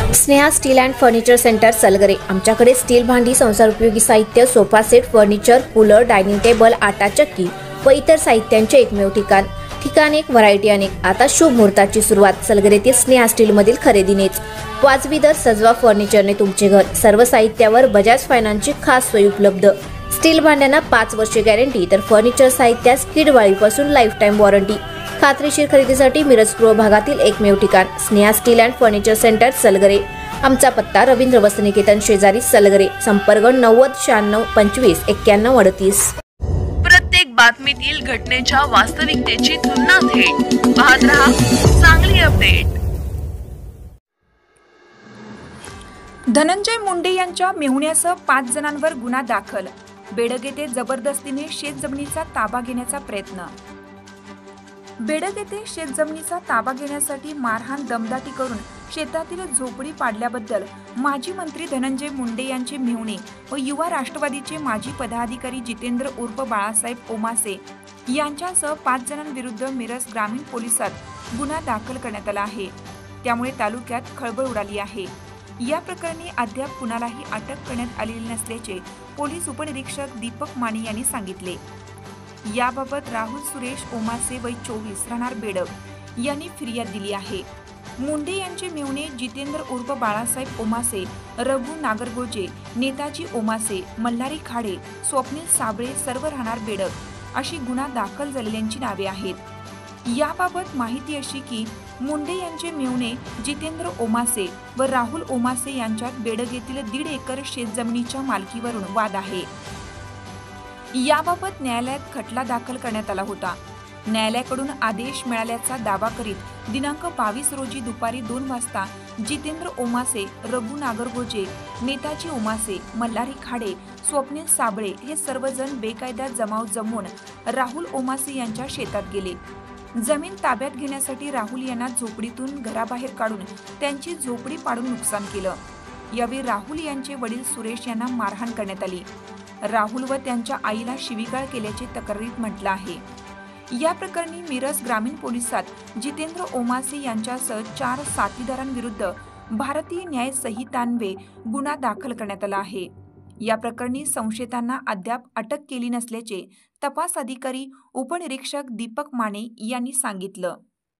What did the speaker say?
Sneha steel and furniture centre Salgare. आमच्याकडे steel भांडी, संसार उपयोगी साहित्य, sofa set, furniture, cooler, dining table, आटा चक्की व इतर साहित्यांचे एकमेव ठिकाण एक, व्हरायटी अनेक। आता शुभ मुहूर्ताची सुरुवात सलगरेतील स्नेहा स्टील मधील खरेदीनेच। वाजवी दर, सजवा फर्निचरने तुमचे घर। सर्व साहित्यावर बजाज फायनान्सची खास सोय उपलब्ध। स्टील भांड्यांना 5 वर्षे गॅरंटी, तर फर्निचर साहित्यास किडवाळीपासून लाईफ टाइम वॉरंटी। खात्रीशीर खरेदीसाठी मिरज पूर्व भागातील एकमेव ठिकाण Sneha steel and furniture centre Salgare. आमचा पत्ता रवींद्र वस्त्रनिकेतन शेजारी सलगरे। संपर्क 90 96 25 91 38। प्रत्येक बातमीतील घटनेच्या वास्तविकतेची तुलना थेट पाहत रहा चांगली अपडेट। धनंजय मुंडे यांच्या मेहुण्यासह 5 जणांवर गुन्हा दाखल। बेडग येथे जबरदस्तीने शेतजमिनीचा ताबा घेण्याचा प्रयत्न। बेडग येथे शेतजमिनीचा ताबा घेण्यासाठी मारहाण, दमदाटी करून शेतातील झोपडी पाडल्याबद्दल माजी मंत्री धनंजय मुंडे यांचे मेहुणे व युवा राष्ट्रवादीचे माजी पदाधिकारी जितेंद्र उर्फ बाळासाहेब ओमासे यांच्यासह 5 जणांविरुद्ध मिरज ग्रामीण पोलिसात गुन्हा दाखल करण्यात आला आहे। त्यामुळे तालुक्यात खळबळ उडाली आहे। या प्रकरणी अद्याप कुणालाही अटक करण्यात आलेली नसल्याचे पोलीस उपनिरीक्षक दीपक माने यांनी सांगितले। याबाबत राहुल सुरेश ओमासे वय 24 राहणार बेडग यांनी फिर्याद दिली आहे। मुंडे यांचे मेहुणे जितेंद्र उर्फ बाळासाहेब ओमासे, रघु नागरगोजे, नेताजी ओमासे, मल्हारी खाडे, स्वप्नील साबळे सर्व राहणार बेडग अशी गुन्हा दाखल झालेल्यांची नावे आहेत। याबाबत माहिती अशी की मुंडे यांचे मेहुणे जितेंद्र ओमासे व राहुल ओमासे यांच्यात बेडग येथील 1.5 एकर शेतजमिनीच्या मालकीवरून वाद आहे। याबाबत न्यायालयात खटला दाखल करण्यात आला होता। न्यायालयाकडून आदेश मिळाल्याचा दावा करीत दिनांक 22 रोजी दुपारी 2 वाजता जितेंद्र ओमासे, रघु नागरगोजे, नेताजी ओमासे, मल्हारी खाडे, स्वप्नील साबळे हे सर्वजण बेकायदा जमाव जमवून राहुल ओमासे यांच्या शेतात गेले। जमीन ताब्यात घेण्यासाठी राहुल यांना झोपडीतून घराबाहेर काढून त्यांची झोपडी पाडून नुकसान केलं। यावेळी राहुल यांचे वडील सुरेश यांना मारहाण करण्यात आली। राहुल व त्यांच्या आईला शिवीगाळ केल्याचे तक्रारीत म्हटलं आहे। या प्रकरणी मिरज ग्रामीण पोलिसात जितेंद्र ओमासे यांच्यासह 4 साथीदारांविरुद्ध भारतीय न्याय संहितान्वये गुन्हा दाखल करण्यात आला आहे। या प्रकरणी संशयितांना अद्याप अटक केली नसल्याचे तपास अधिकारी उपनिरीक्षक दीपक माने यांनी सांगितलं।